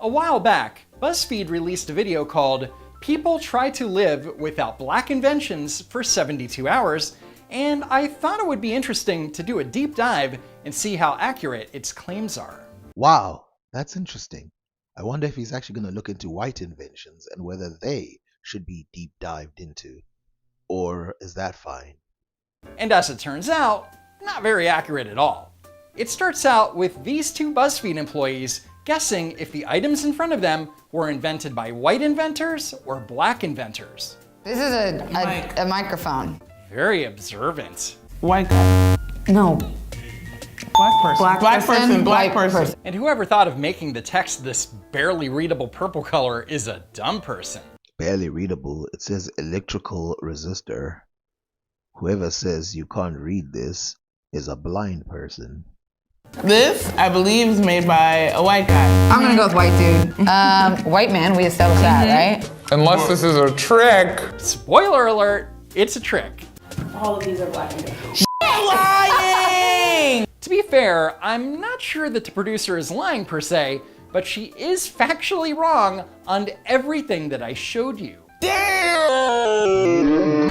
A while back, BuzzFeed released a video called "People Try to Live Without Black Inventions for 72 Hours," and I thought it would be interesting to do a deep dive and see how accurate its claims are. Wow, that's interesting. I wonder if he's actually going to look into white inventions and whether they should be deep dived into. Or is that fine? And as it turns out, not very accurate at all. It starts out with these two BuzzFeed employees guessing if the items in front of them were invented by white inventors or black inventors. This is a microphone. Very observant. White guy. No. Black person. Black person. Black white person. And whoever thought of making the text this barely readable purple color is a dumb person. Barely readable. It says electrical resistor. Whoever says you can't read this is a blind person. This, I believe, is made by a white guy. I'm gonna go with white dude. White man, we established that, right? Unless this is a trick. Spoiler alert, it's a trick. All of these are black and white. Lying! To be fair, I'm not sure that the producer is lying per se, but she is factually wrong on everything that I showed you.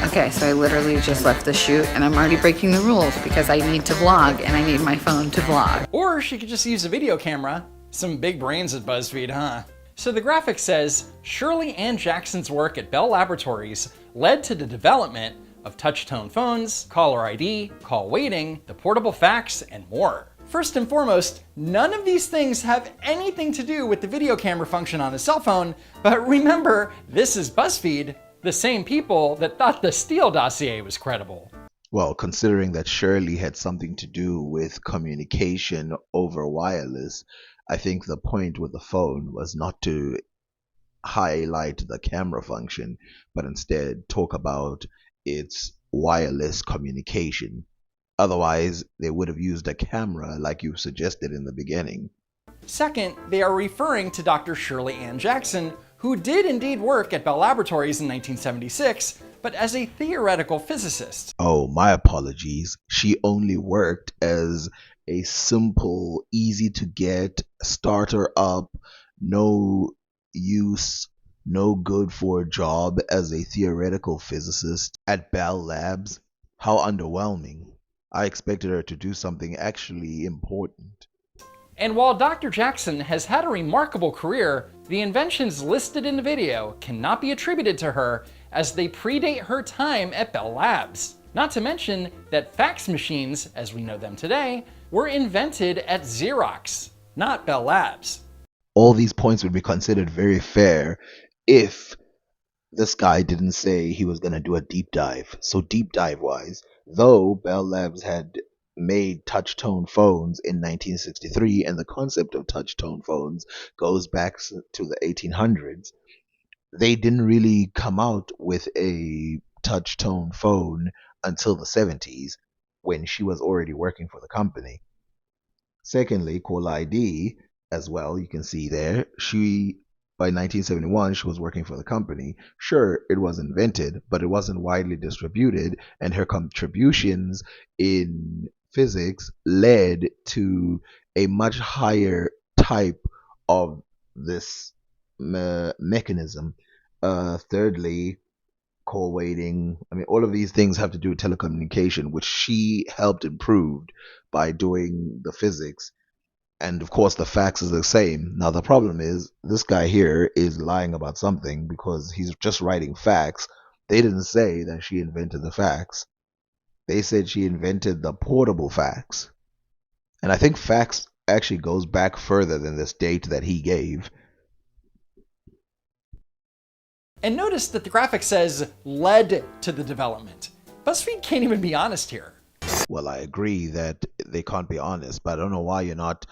Okay, so I literally just left the shoot and I'm already breaking the rules because I need to vlog and I need my phone to vlog. Or she could just use a video camera. Some big brains at BuzzFeed, huh? So the graphic says, Shirley Ann Jackson's work at Bell Laboratories led to the development of touch-tone phones, caller ID, call waiting, the portable fax, and more. First and foremost, none of these things have anything to do with the video camera function on a cell phone, but remember, this is BuzzFeed, the same people that thought the Steele dossier was credible. Well, considering that Shirley had something to do with communication over wireless, I think the point with the phone was not to highlight the camera function, but instead talk about its wireless communication. Otherwise, they would have used a camera like you suggested in the beginning. Second, they are referring to Dr. Shirley Ann Jackson, who did indeed work at Bell Laboratories in 1976, but as a theoretical physicist. Oh, my apologies. She only worked as a simple, easy to get, starter up, no use, no good for a job as a theoretical physicist at Bell Labs. How underwhelming. I expected her to do something actually important. And while Dr. Jackson has had a remarkable career, the inventions listed in the video cannot be attributed to her as they predate her time at Bell Labs. Not to mention that fax machines, as we know them today, were invented at Xerox, not Bell Labs. All these points would be considered very fair if this guy didn't say he was going to do a deep dive. So deep dive wise, though Bell Labs had made touch-tone phones in 1963 and the concept of touch-tone phones goes back to the 1800s, they didn't really come out with a touch-tone phone until the 70s when she was already working for the company. Secondly, Call ID as well, you can see there, by 1971, she was working for the company. Sure, it was invented, but it wasn't widely distributed, and her contributions in physics led to a much higher type of this mechanism. Thirdly, call waiting. I mean, all of these things have to do with telecommunication, which she helped improve by doing the physics. And of course, the fax is the same. Now, the problem is this guy here is lying about something because he's just writing fax. They didn't say that she invented the fax. They said she invented the portable fax. And I think fax actually goes back further than this date that he gave. And notice that the graphic says led to the development. BuzzFeed can't even be honest here. Well, I agree that they can't be honest, but I don't know why you're not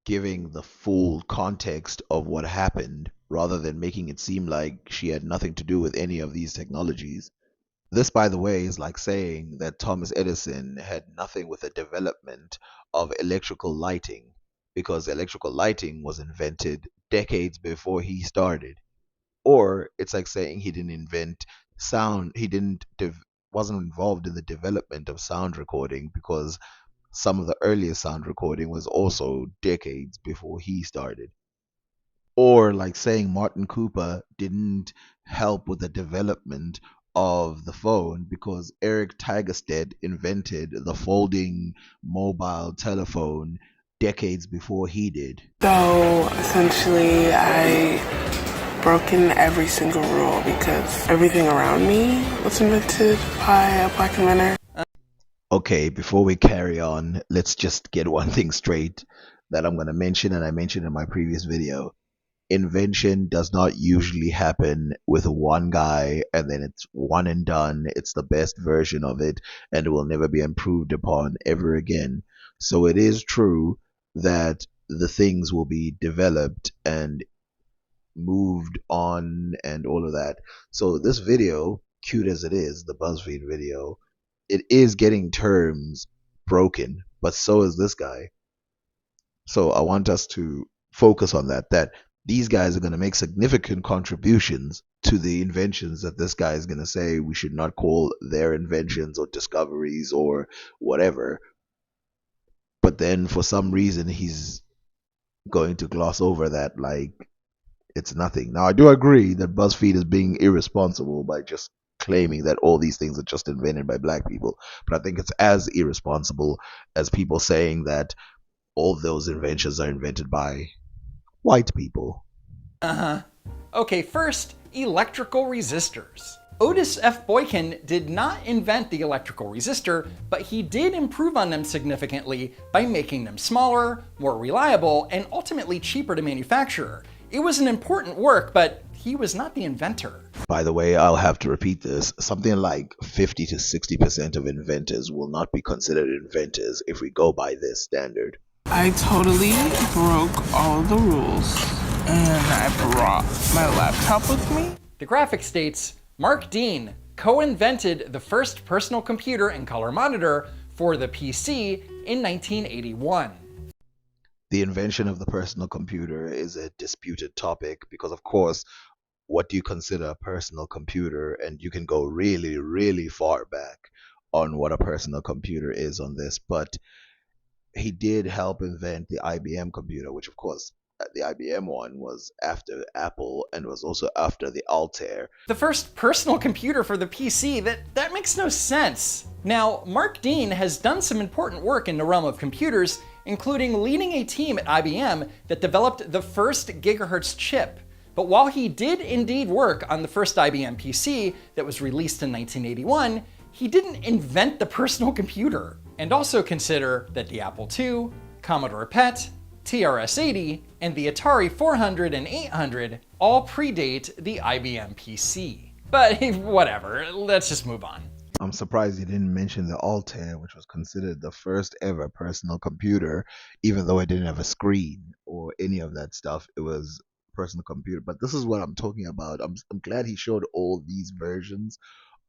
giving the full context of what happened rather than making it seem like she had nothing to do with any of these technologies. This, by the way, is like saying that Thomas Edison had nothing with the development of electrical lighting, because electrical lighting was invented decades before he started. Or it's like saying he didn't invent sound, wasn't involved in the development of sound recording, because some of the earliest sound recording was also decades before he started. Or like saying Martin Cooper didn't help with the development of the phone because Eric Tigerstedt invented the folding mobile telephone decades before he did. So essentially, I broken every single rule because everything around me was invented by a black inventor. Okay, before we carry on, let's just get one thing straight that I'm going to mention, and I mentioned in my previous video. Invention does not usually happen with one guy and then it's one and done. It's the best version of it and it will never be improved upon ever again. So it is true that the things will be developed and moved on and all of that. So this video, cute as it is, the BuzzFeed video, it is getting terms broken, but so is this guy. So I want us to focus on that these guys are going to make significant contributions to the inventions that this guy is going to say we should not call their inventions or discoveries or whatever. But then for some reason he's going to gloss over that like it's nothing. Now I do agree that BuzzFeed is being irresponsible by just claiming that all these things are just invented by black people. But I think it's as irresponsible as people saying that all those inventions are invented by white people. Okay, first, electrical resistors. Otis F. Boykin did not invent the electrical resistor, but he did improve on them significantly by making them smaller, more reliable, and ultimately cheaper to manufacture. It was an important work, but he was not the inventor. By the way, I'll have to repeat this. Something like 50 to 60% of inventors will not be considered inventors if we go by this standard. I totally broke all the rules and I brought my laptop with me. The graphic states, Mark Dean co-invented the first personal computer and color monitor for the PC in 1981. The invention of the personal computer is a disputed topic because, of course, what do you consider a personal computer? And you can go really, really far back on what a personal computer is on this. But he did help invent the IBM computer, which, of course, the IBM one was after Apple and was also after the Altair. The first personal computer for the PC, that makes no sense. Now, Mark Dean has done some important work in the realm of computers, including leading a team at IBM that developed the first gigahertz chip. But while he did indeed work on the first IBM PC that was released in 1981, he didn't invent the personal computer. And also consider that the Apple II, Commodore PET, TRS-80, and the Atari 400 and 800 all predate the IBM PC. But whatever, let's just move on. I'm surprised you didn't mention the Altair, which was considered the first ever personal computer, even though it didn't have a screen or any of that stuff. It was a personal computer. But this is what I'm talking about. I'm glad he showed all these versions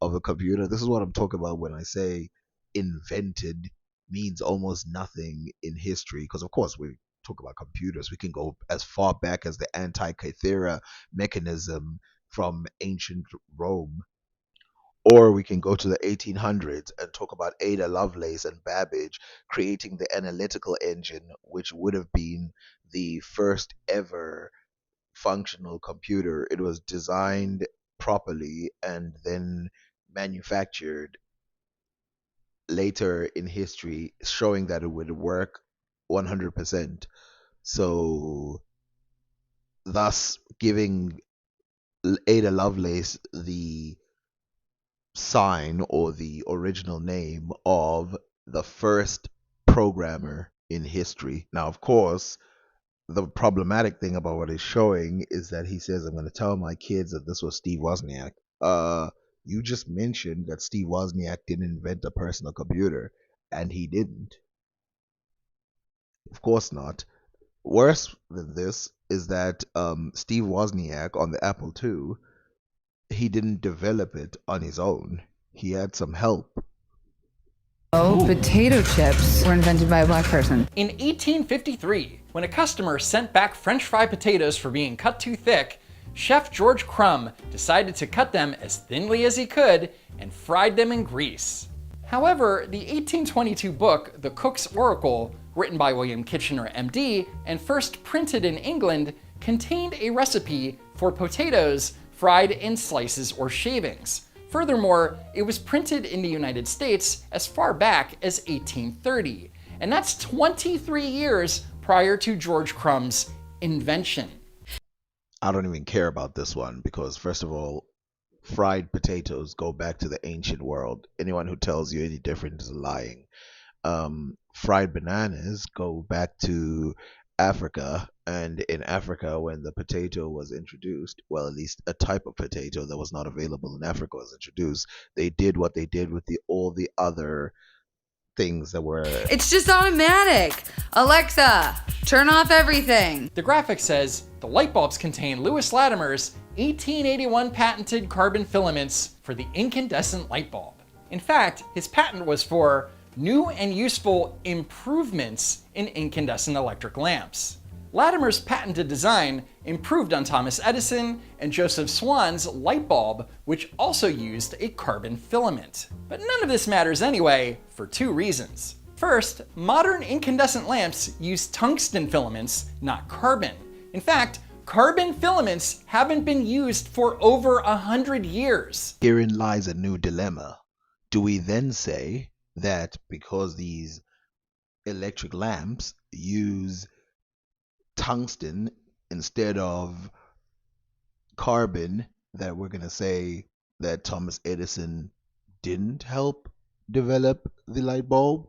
of a computer. This is what I'm talking about when I say invented means almost nothing in history. Because, of course, we talk about computers. We can go as far back as the Antikythera mechanism from ancient Rome. Or we can go to the 1800s and talk about Ada Lovelace and Babbage creating the analytical engine, which would have been the first ever functional computer. It was designed properly and then manufactured later in history, showing that it would work 100%. So, thus giving Ada Lovelace the sign or the original name of the first programmer in history. Now, of course, the problematic thing about what he's showing is that he says, I'm going to tell my kids that this was Steve Wozniak. You just mentioned that Steve Wozniak didn't invent a personal computer, and he didn't. Of course not. Worse than this is that Steve Wozniak on the Apple II, he didn't develop it on his own. He had some help. Oh, potato chips were invented by a black person. In 1853, when a customer sent back French fry potatoes for being cut too thick, Chef George Crumb decided to cut them as thinly as he could and fried them in grease. However, the 1822 book, The Cook's Oracle, written by William Kitchener, MD, and first printed in England, contained a recipe for potatoes fried in slices or shavings. Furthermore, it was printed in the United States as far back as 1830, and that's 23 years prior to George Crumb's invention. I don't even care about this one because, first of all, fried potatoes go back to the ancient world. Anyone who tells you any different is lying. Fried bananas go back to Africa, and in Africa, when the potato was introduced, well, at least a type of potato that was not available in Africa was introduced, they did what they did with all the other things that were... It's just automatic. Alexa, turn off everything. The graphic says the light bulbs contain Lewis Latimer's 1881 patented carbon filaments for the incandescent light bulb. In fact, his patent was for new and useful improvements in incandescent electric lamps. Latimer's patented design improved on Thomas Edison and Joseph Swan's light bulb, which also used a carbon filament. But none of this matters anyway, for two reasons. First, modern incandescent lamps use tungsten filaments, not carbon. In fact, carbon filaments haven't been used for over 100 years. Herein lies a new dilemma. Do we then say that because these electric lamps use tungsten instead of carbon, that we're going to say that Thomas Edison didn't help develop the light bulb?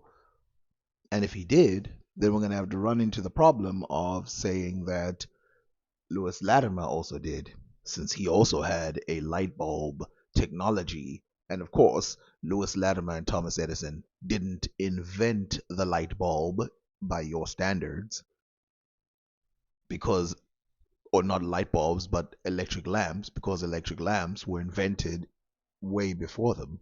And if he did, then we're going to have to run into the problem of saying that Lewis Latimer also did, since he also had a light bulb technology. And of course, Lewis Latimer and Thomas Edison didn't invent the light bulb by your standards, because, or not light bulbs, but electric lamps, because electric lamps were invented way before them.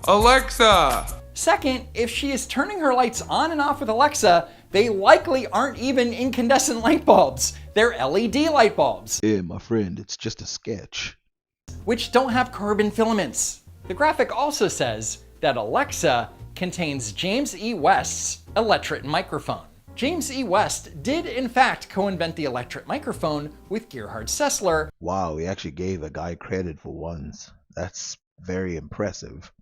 Alexa! Second, if she is turning her lights on and off with Alexa, they likely aren't even incandescent light bulbs. They're LED light bulbs. Yeah, my friend, it's just a sketch. Which don't have carbon filaments. The graphic also says that Alexa contains James E. West's electret microphone. James E. West did in fact co-invent the electret microphone with Gerhard Sessler. Wow, he actually gave a guy credit for once. That's very impressive.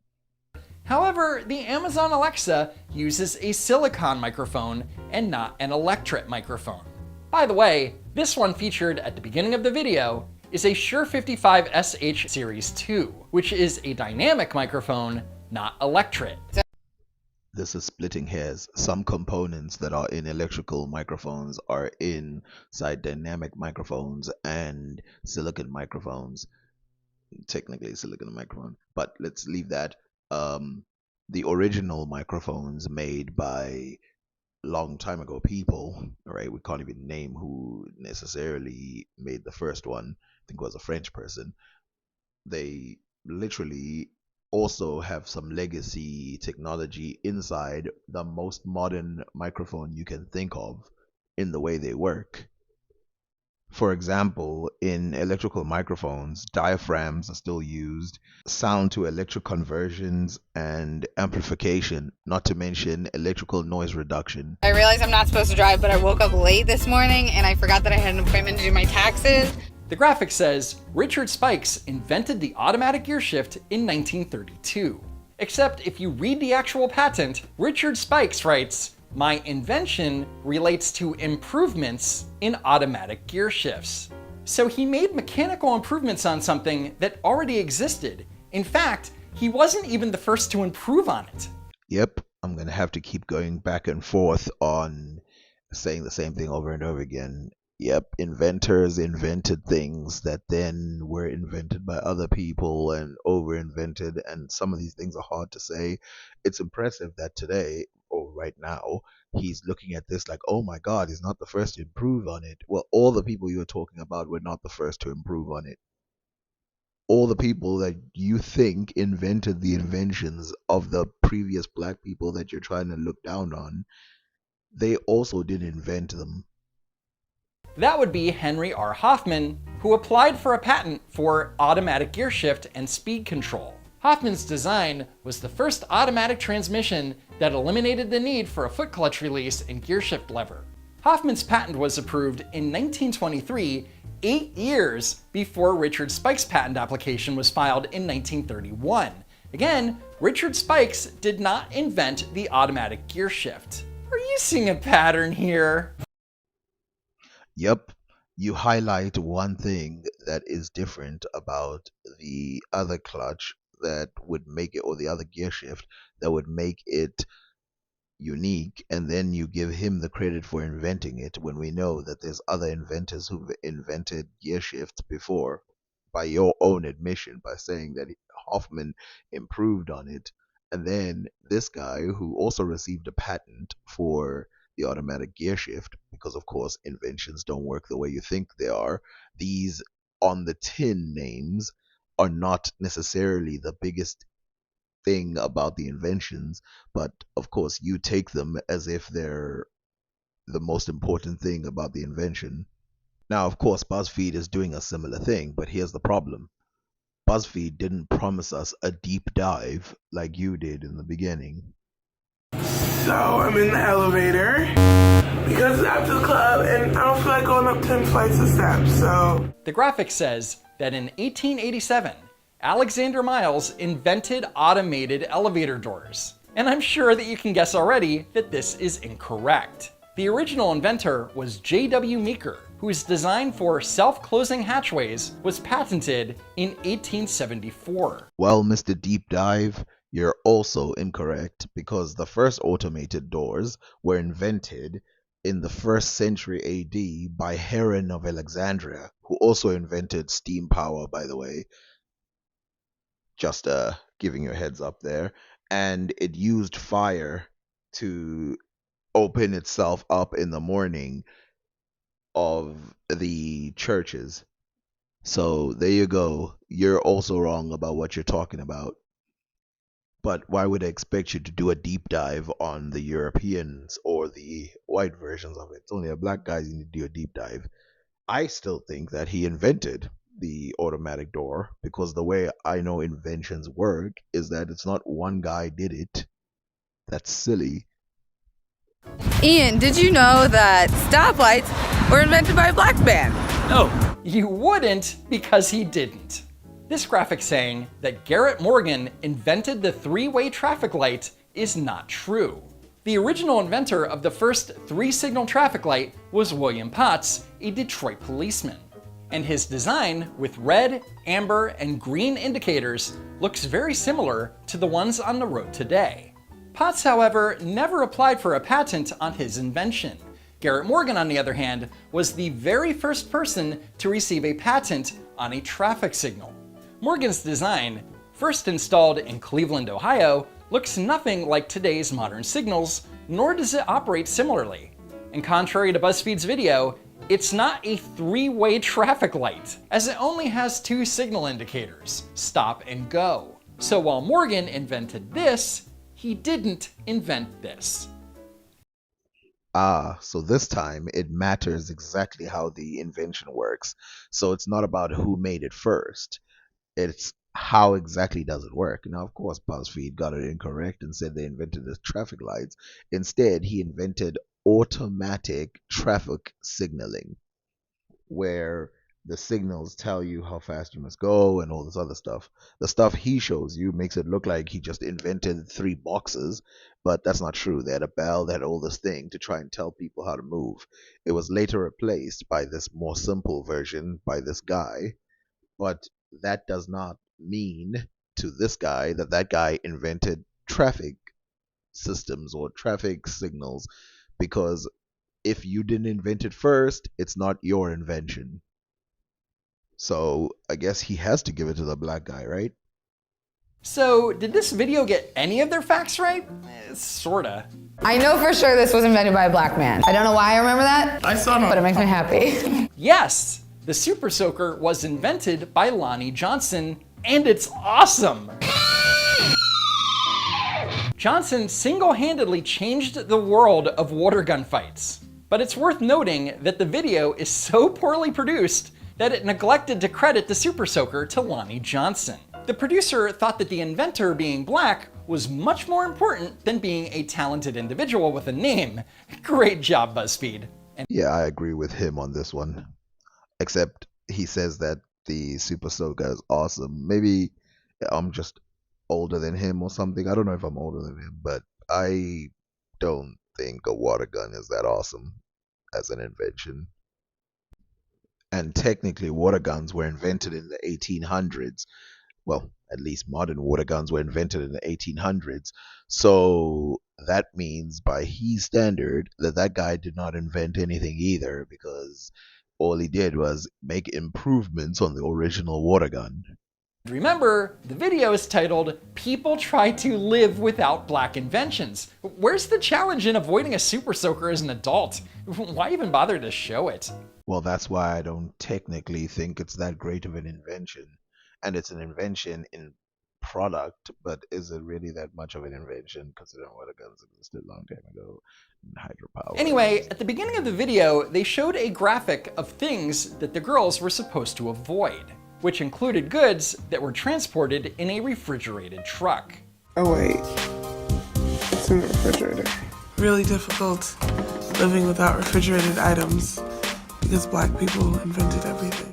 However, the Amazon Alexa uses a silicon microphone and not an electret microphone. By the way, this one featured at the beginning of the video is a Shure 55SH Series 2, which is a dynamic microphone, not electret. This is splitting hairs. Some components that are in electrical microphones are inside dynamic microphones and silicon microphones. Technically silicon microphone, but let's leave that. The original microphones made by long time ago people, all right, we can't even name who necessarily made the first one. I think it was a French person. They literally also have some legacy technology inside the most modern microphone you can think of in the way they work. For example, in electrical microphones, diaphragms are still used, sound to electric conversions and amplification, not to mention electrical noise reduction. I realize I'm not supposed to drive, but I woke up late this morning and I forgot that I had an appointment to do my taxes. The graphic says Richard Spikes invented the automatic gear shift in 1932. Except if you read the actual patent, Richard Spikes writes, "My invention relates to improvements in automatic gear shifts." So he made mechanical improvements on something that already existed. In fact, he wasn't even the first to improve on it. Yep, I'm going to have to keep going back and forth on saying the same thing over and over again. Yep, inventors invented things that then were invented by other people and over-invented, and some of these things are hard to say. It's impressive that today, or right now, he's looking at this like, oh my God, he's not the first to improve on it. Well, all the people you were talking about were not the first to improve on it. All the people that you think invented the inventions of the previous black people that you're trying to look down on, they also didn't invent them. That would be Henry R. Hoffman, who applied for a patent for automatic gear shift and speed control. Hoffman's design was the first automatic transmission that eliminated the need for a foot clutch release and gear shift lever. Hoffman's patent was approved in 1923, 8 years before Richard Spike's patent application was filed in 1931. Again, Richard Spikes did not invent the automatic gear shift. Are you seeing a pattern here? Yep, you highlight one thing that is different about the other clutch that would make it, or the other gear shift that would make it unique, and then you give him the credit for inventing it when we know that there's other inventors who've invented gear shifts before, by your own admission, by saying that Hoffman improved on it. And then this guy who also received a patent for the automatic gear shift, because of course inventions don't work the way you think they are. These on the tin names are not necessarily the biggest thing about the inventions, but of course you take them as if they're the most important thing about the invention. Now, of course, BuzzFeed is doing a similar thing, but here's the problem. BuzzFeed didn't promise us a deep dive like you did in the beginning. So I'm in the elevator because it's after the club and I don't feel like going up 10 flights of steps, so. The graphic says that in 1887, Alexander Miles invented automated elevator doors. And I'm sure that you can guess already that this is incorrect. The original inventor was J.W. Meeker, whose design for self-closing hatchways was patented in 1874. Well, Mr. Deep Dive, you're also incorrect, because the first automated doors were invented in the 1st century AD by Heron of Alexandria, who also invented steam power, by the way. Just giving you a heads up there. And it used fire to open itself up in the morning of the churches. So there you go. You're also wrong about what you're talking about. But why would I expect you to do a deep dive on the Europeans or the white versions of it? It's only a black guy you need to do a deep dive. I still think that he invented the automatic door, because the way I know inventions work is that it's not one guy did it. That's silly. Ian, did you know that stoplights were invented by a black man? No, you wouldn't, because he didn't. This graphic saying that Garrett Morgan invented the three-way traffic light is not true. The original inventor of the first three-signal traffic light was William Potts, a Detroit policeman. And his design with red, amber, and green indicators looks very similar to the ones on the road today. Potts, however, never applied for a patent on his invention. Garrett Morgan, on the other hand, was the very first person to receive a patent on a traffic signal. Morgan's design, first installed in Cleveland, Ohio, looks nothing like today's modern signals, nor does it operate similarly. And contrary to BuzzFeed's video, it's not a three-way traffic light, as it only has two signal indicators, stop and go. So while Morgan invented this, he didn't invent this. Ah, so this time it matters exactly how the invention works. So it's not about who made it first. It's how exactly does it work. Now, of course, BuzzFeed got it incorrect and said they invented the traffic lights. Instead, he invented automatic traffic signaling, where the signals tell you how fast you must go and all this other stuff. The stuff he shows you makes it look like he just invented 3 boxes, but that's not true. They had a bell, they had all this thing to try and tell people how to move. It was later replaced by this more simple version by this guy, but that does not mean to this guy that that guy invented traffic systems or traffic signals, because if you didn't invent it first, it's not your invention. So I guess he has to give it to the black guy, right? So did this video get any of their facts right? Sorta. I know for sure this was invented by a black man. I don't know why I remember that, I saw but it makes me happy. Yes, the Super Soaker was invented by Lonnie Johnson, and it's awesome! Johnson single-handedly changed the world of water gun fights. But it's worth noting that the video is so poorly produced that it neglected to credit the Super Soaker to Lonnie Johnson. The producer thought that the inventor being black was much more important than being a talented individual with a name. Great job, BuzzFeed. Yeah, I agree with him on this one. Except he says that the Super Soaker is awesome. Maybe I'm just older than him or something. I don't know if I'm older than him, but I don't think a water gun is that awesome as an invention. And technically, water guns were invented in the 1800s. Well, at least modern water guns were invented in the 1800s. So that means, by his standard, that that guy did not invent anything either, because all he did was make improvements on the original water gun. Remember, the video is titled, People Try to Live Without Black Inventions. Where's the challenge in avoiding a super soaker as an adult? Why even bother to show it? Well, that's why I don't technically think it's that great of an invention. And it's an invention in product, but is it really that much of an invention considering water guns existed a long time ago and hydropower? Anyway, at the beginning of the video, they showed a graphic of things that the girls were supposed to avoid, which included goods that were transported in a refrigerated truck. Oh wait, it's in the refrigerator. Really difficult living without refrigerated items because black people invented everything.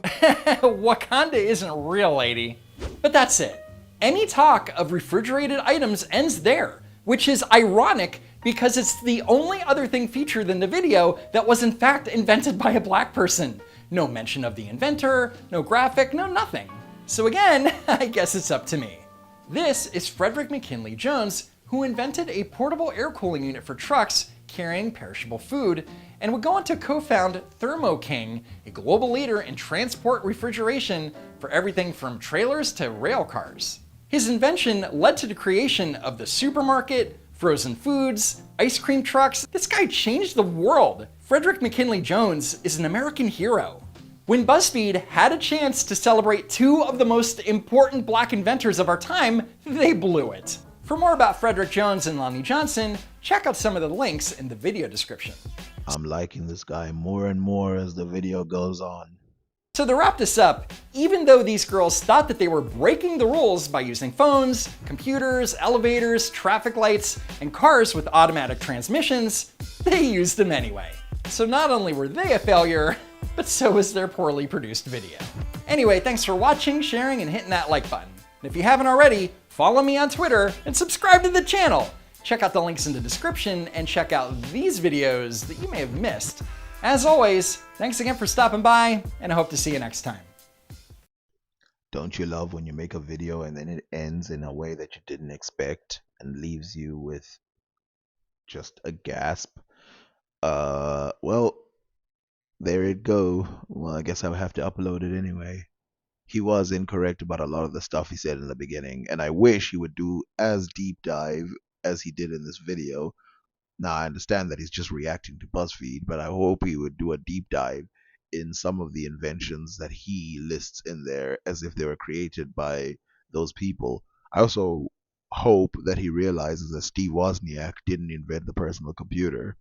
Wakanda isn't real, lady. But that's it. Any talk of refrigerated items ends there, which is ironic because it's the only other thing featured in the video that was in fact invented by a black person. No mention of the inventor, no graphic, no nothing. So again, I guess it's up to me. This is Frederick McKinley Jones, who invented a portable air cooling unit for trucks carrying perishable food, and would go on to co-found Thermo King, a global leader in transport refrigeration for everything from trailers to rail cars. His invention led to the creation of the supermarket, frozen foods, ice cream trucks. This guy changed the world. Frederick McKinley Jones is an American hero. When BuzzFeed had a chance to celebrate two of the most important black inventors of our time, they blew it. For more about Frederick Jones and Lonnie Johnson, check out some of the links in the video description. I'm liking this guy more and more as the video goes on. So to wrap this up, even though these girls thought that they were breaking the rules by using phones, computers, elevators, traffic lights, and cars with automatic transmissions, they used them anyway. So not only were they a failure, but so was their poorly produced video. Anyway, thanks for watching, sharing, and hitting that like button. And if you haven't already, follow me on Twitter and subscribe to the channel. Check out the links in the description and check out these videos that you may have missed. As always, thanks again for stopping by, and I hope to see you next time. Don't you love when you make a video and then it ends in a way that you didn't expect and leaves you with just a gasp? Well, there it go. Well, I guess I'll have to upload it anyway. He was incorrect about a lot of the stuff he said in the beginning, and I wish he would do as deep dive as he did in this video. Now, I understand that he's just reacting to BuzzFeed, but I hope he would do a deep dive in some of the inventions that he lists in there as if they were created by those people. I also hope that he realizes that Steve Wozniak didn't invent the personal computer.